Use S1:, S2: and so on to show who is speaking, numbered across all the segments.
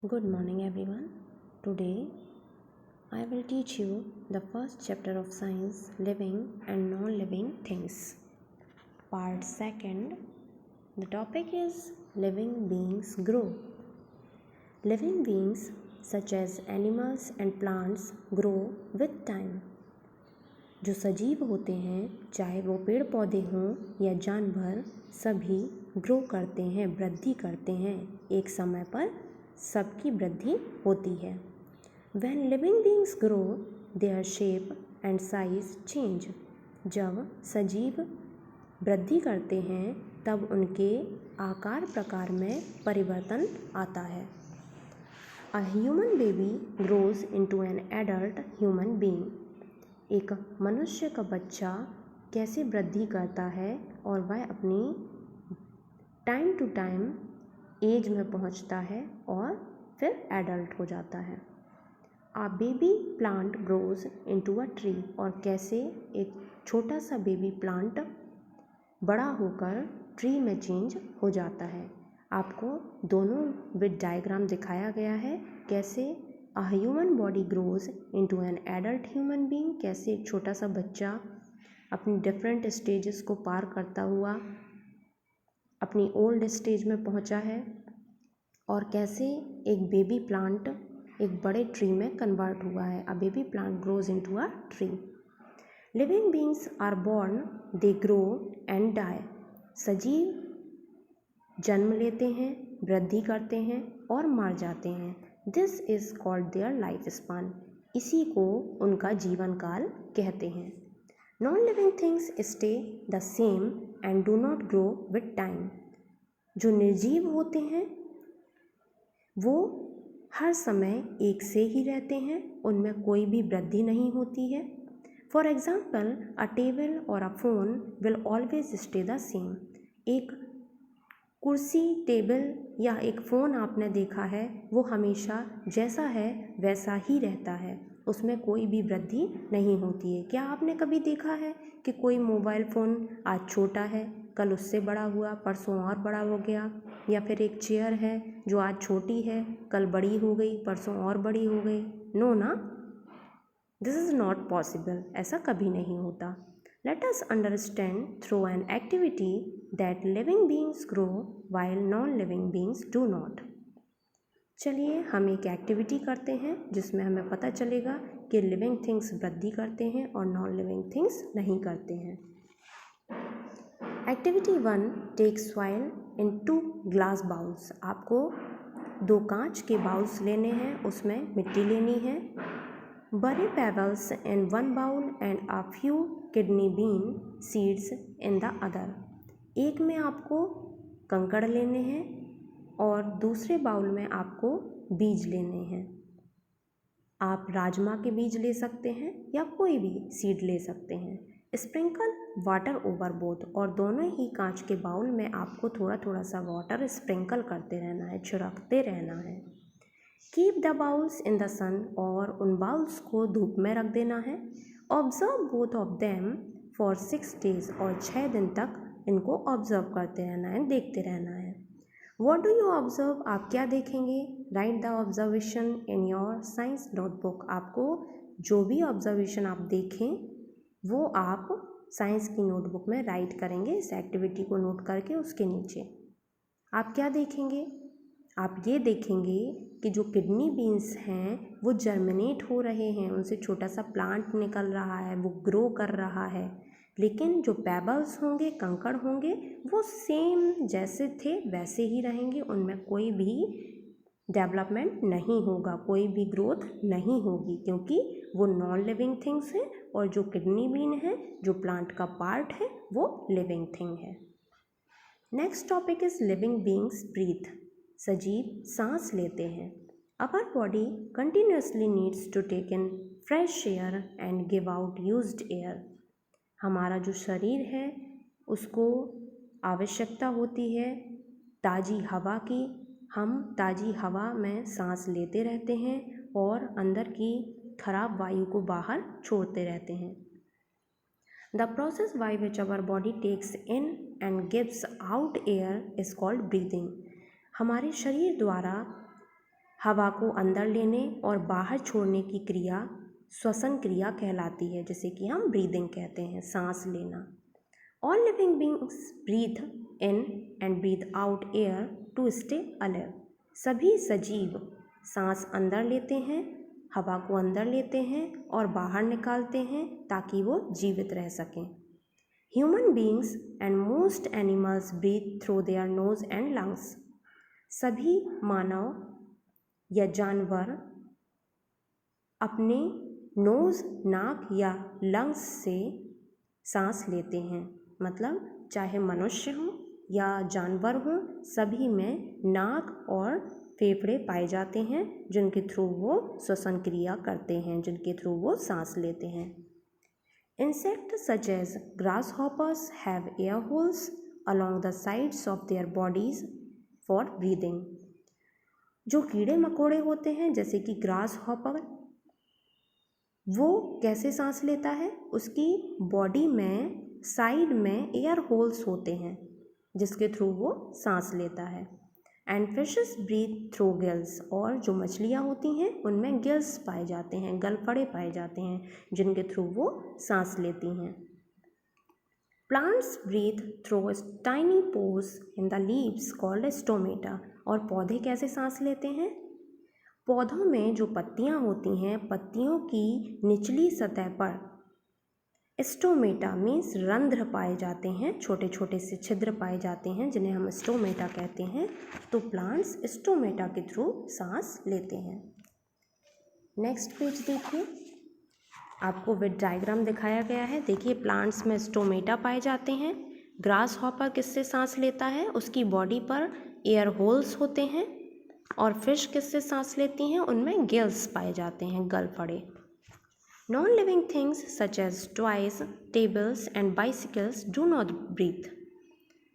S1: Good morning, everyone. Today I will teach you the first chapter of science, living and non-living things. Part second. The topic is living beings grow. Living beings such as animals and plants grow with time. जो सजीव होते हैं, चाहे वो पेड़ पौधे हों या जानवर, सभी ग्रो करते हैं, वृद्धि करते हैं। एक समय पर सबकी वृद्धि होती है। When living beings grow, their shape and size change. जब सजीव वृद्धि करते हैं तब उनके आकार प्रकार में परिवर्तन आता है। A human baby grows into an adult human being. एक मनुष्य का बच्चा कैसे वृद्धि करता है और वह अपनी टाइम टू टाइम एज में पहुंचता है और फिर एडल्ट हो जाता है। A baby plant grows into a tree, और कैसे एक छोटा सा बेबी प्लांट बड़ा होकर ट्री में चेंज हो जाता है। आपको दोनों विद डायग्राम दिखाया गया है, कैसे A human body grows into an adult human being, कैसे एक छोटा सा बच्चा अपनी डिफरेंट स्टेजेस को पार करता हुआ अपनी ओल्ड स्टेज में पहुंचा है, और कैसे एक बेबी प्लांट एक बड़े ट्री में कन्वर्ट हुआ है। A baby plant grows into a tree. Living beings are born, they grow and die. सजीव जन्म लेते हैं, वृद्धि करते हैं और मर जाते हैं। This is called their life span. इसी को उनका जीवन काल कहते हैं। Non-living things stay the same and do not grow with time. जो निर्जीव होते हैं वो हर समय एक से ही रहते हैं, उनमें कोई भी वृद्धि नहीं होती है। For example, a table or a phone will always stay the same. एक कुर्सी, टेबल या एक फ़ोन आपने देखा है, वो हमेशा जैसा है वैसा ही रहता है, उसमें कोई भी वृद्धि नहीं होती है। क्या आपने कभी देखा है कि कोई मोबाइल फ़ोन आज छोटा है, कल उससे बड़ा हुआ, परसों और बड़ा हो गया? या फिर एक चेयर है जो आज छोटी है, कल बड़ी हो गई, परसों और बड़ी हो गई? नो ना, दिस इज़ नॉट पॉसिबल, ऐसा कभी नहीं होता। Let us understand through an activity that living beings grow while non-living beings do not. चलिए हम एक एक्टिविटी करते हैं जिसमें हमें पता चलेगा कि लिविंग थिंग्स वृद्धि करते हैं और नॉन लिविंग थिंग्स नहीं करते हैं। Activity 1 takes soil in 2 glass bowls. आपको 2 कांच के बाउल्स लेने हैं, उसमें मिट्टी लेनी है। Bury pebbles in one bowl and a few kidney bean seeds in the other. एक में आपको कंकड़ लेने हैं और दूसरे बाउल में आपको बीज लेने हैं। आप राजमा के बीज ले सकते हैं या कोई भी सीड ले सकते हैं। स्प्रिंकल वाटर ओवर बोथ, और दोनों ही कांच के बाउल में आपको थोड़ा थोड़ा सा वाटर स्प्रिंकल करते रहना है, छिड़कते रहना है। Keep the bowls in the sun, और उन बाउल्स को धूप में रख देना है। Observe both of them for 6 days, और 6 दिन तक इनको ऑब्जर्व करते रहना है, देखते रहना है। What do you observe? आप क्या देखेंगे? Right the observation in your science notebook. आपको जो भी ऑब्जर्वेशन आप देखें वो आप साइंस की नोटबुक में राइट करेंगे, इस एक्टिविटी को नोट करके उसके नीचे। आप क्या देखेंगे? आप ये देखेंगे कि जो किडनी बीन्स हैं वो जर्मिनेट हो रहे हैं, उनसे छोटा सा प्लांट निकल रहा है, वो ग्रो कर रहा है। लेकिन जो पेबल्स होंगे, कंकड़ होंगे, वो सेम जैसे थे वैसे ही रहेंगे, उनमें कोई भी डेवलपमेंट नहीं होगा, कोई भी ग्रोथ नहीं होगी, क्योंकि वो नॉन लिविंग थिंग्स हैं और जो किडनी बीन है, जो प्लांट का पार्ट है, वो लिविंग थिंग है। Next topic is living beings breathe. सजीव सांस लेते हैं। Our body continuously needs to take in fresh air and give out used air. हमारा जो शरीर है उसको आवश्यकता होती है ताज़ी हवा की। हम ताज़ी हवा में सांस लेते रहते हैं और अंदर की खराब वायु को बाहर छोड़ते रहते हैं। The process by which our body takes in and gives out air is called breathing. हमारे शरीर द्वारा हवा को अंदर लेने और बाहर छोड़ने की क्रिया श्वसन क्रिया कहलाती है, जिसे कि हम ब्रीदिंग कहते हैं, सांस लेना। All living beings breathe in and breathe out air to stay alive. सभी सजीव सांस अंदर लेते हैं, हवा को अंदर लेते हैं और बाहर निकालते हैं ताकि वो जीवित रह सकें। Human beings and most animals breathe through their nose and lungs. सभी मानव या जानवर अपने नोज, नाक या लंग्स से सांस लेते हैं। मतलब चाहे मनुष्य हो या जानवर हो, सभी में नाक और फेफड़े पाए जाते हैं जिनके थ्रू वो श्वसन क्रिया करते हैं, जिनके थ्रू वो सांस लेते हैं। Insects such as grasshoppers have air holes along the sides of their bodies for breathing. जो कीड़े मकोड़े होते हैं जैसे कि ग्रास हॉपर, वो कैसे सांस लेता है? उसकी बॉडी में साइड में एयर होल्स होते हैं जिसके थ्रू वो सांस लेता है। And fishes breathe through gills. और जो मछलियाँ होती हैं उनमें गिल्स पाए जाते हैं, गलफड़े पाए जाते हैं जिनके थ्रू वो सांस लेती हैं। Plants breathe through tiny pores in the leaves called stomata. और पौधे कैसे सांस लेते हैं? पौधों में जो पत्तियाँ होती हैं, पत्तियों की निचली सतह पर स्टोमेटा मीन्स रंध्र पाए जाते हैं, छोटे छोटे से छिद्र पाए जाते हैं जिन्हें हम स्टोमेटा कहते हैं। तो प्लांट्स स्टोमेटा के थ्रू सांस लेते हैं। नेक्स्ट पेज देखिए, आपको विद डायग्राम दिखाया गया है। देखिए प्लांट्स में स्टोमेटा पाए जाते हैं। ग्रास हॉपर किससे सांस लेता है? उसकी बॉडी पर एयर होल्स होते हैं। और फिश किससे सांस लेती हैं? उनमें गिल्स पाए जाते हैं, गलफड़े। Non living things such as toys, tables and bicycles do not breathe.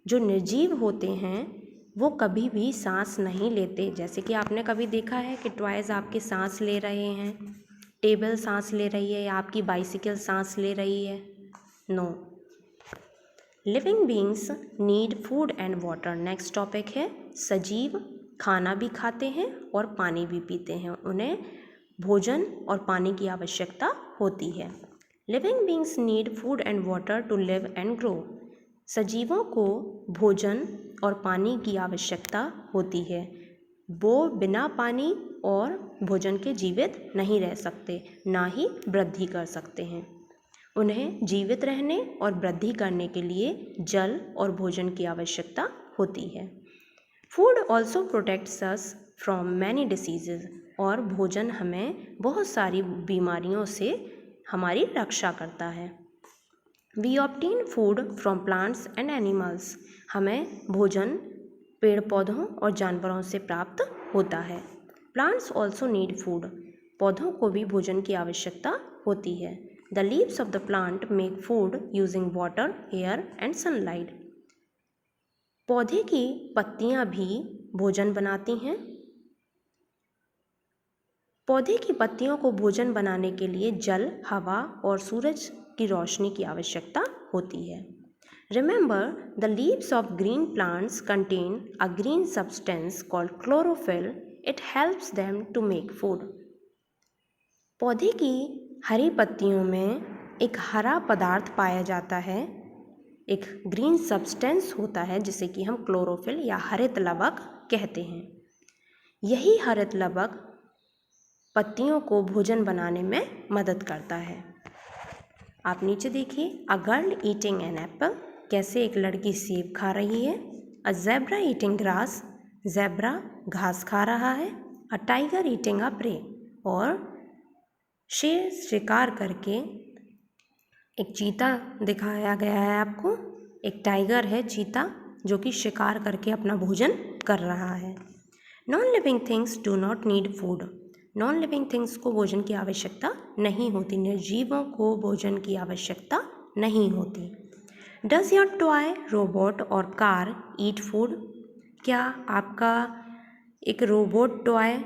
S1: जो निर्जीव होते हैं वो कभी भी सांस नहीं लेते। जैसे कि आपने कभी देखा है कि टॉयज आपके सांस ले रहे हैं, टेबल सांस ले रही है या आपकी बाइसिकल सांस ले रही है? No. Living beings need food and water. Next topic है सजीव खाना भी खाते हैं और पानी भी पीते हैं, उन्हें भोजन और पानी की आवश्यकता होती है। Living beings need food and water to live and grow. सजीवों को भोजन और पानी की आवश्यकता होती है, वो बिना पानी और भोजन के जीवित नहीं रह सकते, ना ही वृद्धि कर सकते हैं। उन्हें जीवित रहने और वृद्धि करने के लिए जल और भोजन की आवश्यकता होती है। Food also protects us from many diseases. और भोजन हमें बहुत सारी बीमारियों से हमारी रक्षा करता है। We obtain food from plants and animals. हमें भोजन पेड़ पौधों और जानवरों से प्राप्त होता है। Plants also need food. पौधों को भी भोजन की आवश्यकता होती है। The leaves of the plant make food using water, air and sunlight. पौधे की पत्तियां भी भोजन बनाती हैं। पौधे की पत्तियों को भोजन बनाने के लिए जल, हवा और सूरज की रोशनी की आवश्यकता होती है। Remember the leaves of green plants contain a green substance called chlorophyll. It helps them to make food. पौधे की हरी पत्तियों में एक हरा पदार्थ पाया जाता है, एक ग्रीन सब्सटेंस होता है जिसे कि हम क्लोरोफिल या हरित लवक कहते हैं। यही हरित लवक पत्तियों को भोजन बनाने में मदद करता है। आप नीचे देखिए, a girl eating an apple. कैसे एक लड़की सेब खा रही है। A zebra eating grass. Zebra घास खा रहा है। A tiger eating a prey. और शेर शिकार करके, एक चीता दिखाया गया है आपको, एक टाइगर है चीता जो कि शिकार करके अपना भोजन कर रहा है। Non living things do not need food. Non living things को भोजन की आवश्यकता नहीं होती, निर्जीवों को भोजन की आवश्यकता नहीं होती। डज योर टॉय, रोबोट और कार ईट फूड। क्या आपका एक रोबोट, टॉय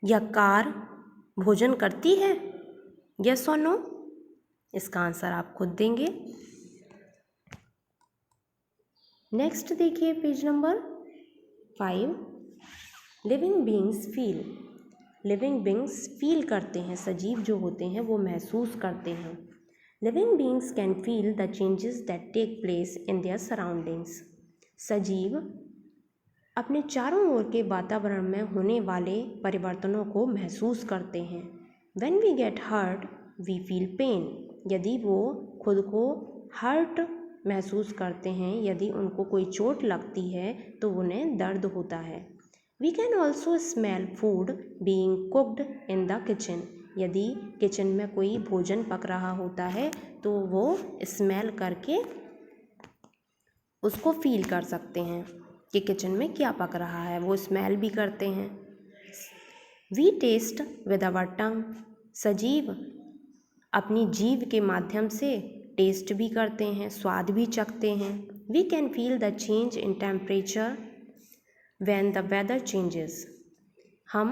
S1: या कार भोजन करती है? यस और नो? इसका आंसर आप खुद देंगे। नेक्स्ट देखिए page number 5। Living beings feel. Living beings feel करते हैं, सजीव जो होते हैं वो महसूस करते हैं। Living beings can feel the changes that take place in their surroundings. सजीव अपने चारों ओर के वातावरण में होने वाले परिवर्तनों को महसूस करते हैं। When we get hurt, we feel pain. यदि वो खुद को हर्ट महसूस करते हैं, यदि उनको कोई चोट लगती है तो उन्हें दर्द होता है। We can also smell food being cooked in the kitchen. यदि किचन में कोई भोजन पक रहा होता है तो वो स्मेल करके उसको फील कर सकते हैं कि किचन में क्या पक रहा है, वो स्मेल भी करते हैं। We taste with our tongue. सजीव अपनी जीभ के माध्यम से टेस्ट भी करते हैं, स्वाद भी चखते हैं। We can feel the change in temperature when the weather changes. हम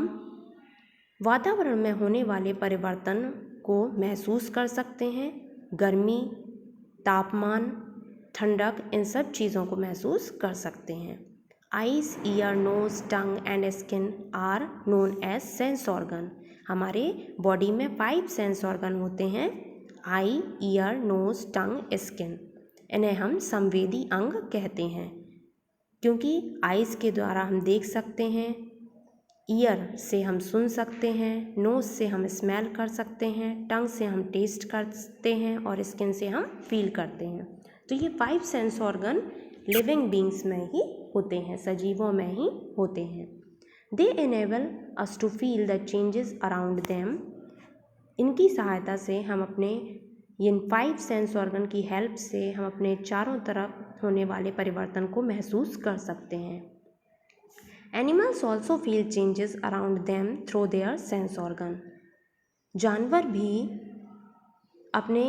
S1: वातावरण में होने वाले परिवर्तन को महसूस कर सकते हैं। गर्मी, तापमान, ठंडक, इन सब चीज़ों को महसूस कर सकते हैं। Eyes, ear, nose, tongue and skin are known as sense organ. हमारे बॉडी में 5 सेंस ऑर्गन होते हैं, eye, ear, nose, tongue, skin. इन्हें हम संवेदी अंग कहते हैं क्योंकि आइज़ के द्वारा हम देख सकते हैं, ईयर से हम सुन सकते हैं, नोज से हम स्मेल कर सकते हैं, टंग से हम टेस्ट करते हैं और स्किन से हम फील करते हैं। तो ये 5 सेंस ऑर्गन लिविंग बींग्स में ही होते हैं, सजीवों में ही होते हैं। They enable us to feel the changes around them. इनकी सहायता से हम अपने इन 5 सेंस ऑर्गन की हेल्प से हम अपने चारों तरफ होने वाले परिवर्तन को महसूस कर सकते हैं। Animals also feel changes around them through their sense organ. जानवर भी अपने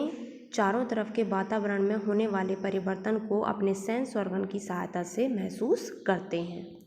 S1: चारों तरफ के वातावरण में होने वाले परिवर्तन को अपने सेंस ऑर्गन की सहायता से महसूस करते हैं।